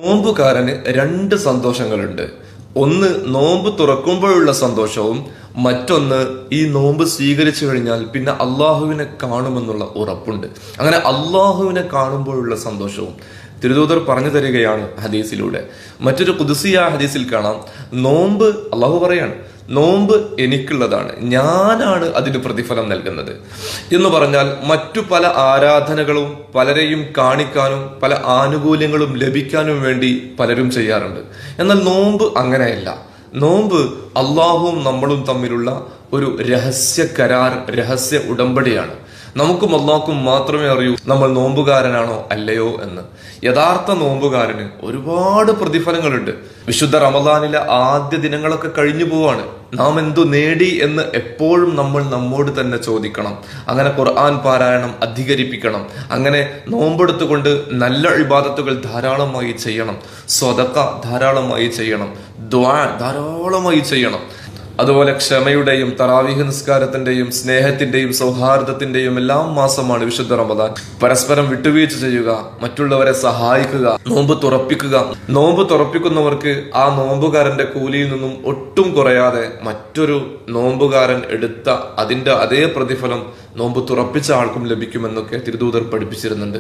നോമ്പുകാരന് രണ്ട് സന്തോഷങ്ങളുണ്ട്. ഒന്ന് നോമ്പ് തുറക്കുമ്പോഴുള്ള സന്തോഷവും, മറ്റൊന്ന് ഈ നോമ്പ് സ്വീകരിച്ചു കഴിഞ്ഞാൽ പിന്നെ അള്ളാഹുവിനെ കാണുമെന്നുള്ള ഉറപ്പുണ്ട്. അങ്ങനെ അള്ളാഹുവിനെ കാണുമ്പോഴുള്ള സന്തോഷവും തിരുദൂതർ പറഞ്ഞു തരികയാണ് ഹദീസിലൂടെ. മറ്റൊരു ഖുദ്സിയ ഹദീസിൽ കാണാം, നോമ്പ് അള്ളാഹു പറയാണ്, നോമ്പ് എനിക്കുള്ളതാണ്, ഞാനാണ് അതിന് പ്രതിഫലം നൽകുന്നത് എന്ന് പറഞ്ഞാൽ മറ്റു പല ആരാധനകളും പലരെയും കാണിക്കാനും പല ആനുകൂല്യങ്ങളും ലഭിക്കാനും വേണ്ടി പലരും ചെയ്യാറുണ്ട്. എന്നാൽ നോമ്പ് അങ്ങനെയല്ല. നോമ്പ് അള്ളാഹുവും നമ്മളും തമ്മിലുള്ള ഒരു രഹസ്യ കരാർ, രഹസ്യ ഉടമ്പടിയാണ്. നമുക്കും അള്ളാഹ്ക്കും മാത്രമേ അറിയൂ നമ്മൾ നോമ്പുകാരനാണോ അല്ലയോ എന്ന്. യഥാർത്ഥ നോമ്പുകാരന് ഒരുപാട് പ്രതിഫലങ്ങളുണ്ട്. വിശുദ്ധ റമദാനിലെ ആദ്യ ദിനങ്ങളൊക്കെ കഴിഞ്ഞു പോവാണ്. നാം എന്തു നേടി എന്ന് എപ്പോഴും നമ്മൾ നമ്മോട് തന്നെ ചോദിക്കണം. അങ്ങനെ ഖുർആൻ പാരായണം അധികരിപ്പിക്കണം. അങ്ങനെ നോമ്പെടുത്തുകൊണ്ട് നല്ല ഇബാദത്തുകൾ ധാരാളമായി ചെയ്യണം. സ്വതക്ക ധാരാളമായി ചെയ്യണം. ദുആ ധാരാളമായി ചെയ്യണം. അതുപോലെ ക്ഷമയുടെയും തറാവീഹ് നിസ്കാരത്തിന്റെയും സ്നേഹത്തിന്റെയും സൗഹാർദ്ദത്തിന്റെയും എല്ലാം മാസമാണ് വിശുദ്ധ റമദാൻ. പരസ്പരം വിട്ടുവീഴ്ച ചെയ്യുക, മറ്റുള്ളവരെ സഹായിക്കുക, നോമ്പ് തുറപ്പിക്കുക. നോമ്പ് തുറപ്പിക്കുന്നവർക്ക് ആ നോമ്പുകാരന്റെ കൂലിയിൽ നിന്നും ഒട്ടും കുറയാതെ മറ്റൊരു നോമ്പുകാരൻ എടുത്ത അതിന്റെ അതേ പ്രതിഫലം നോമ്പ് തുറപ്പിച്ച ആൾക്കും ലഭിക്കുമെന്നൊക്കെ തിരുദൂതർ പഠിപ്പിച്ചിരുന്നുണ്ട്.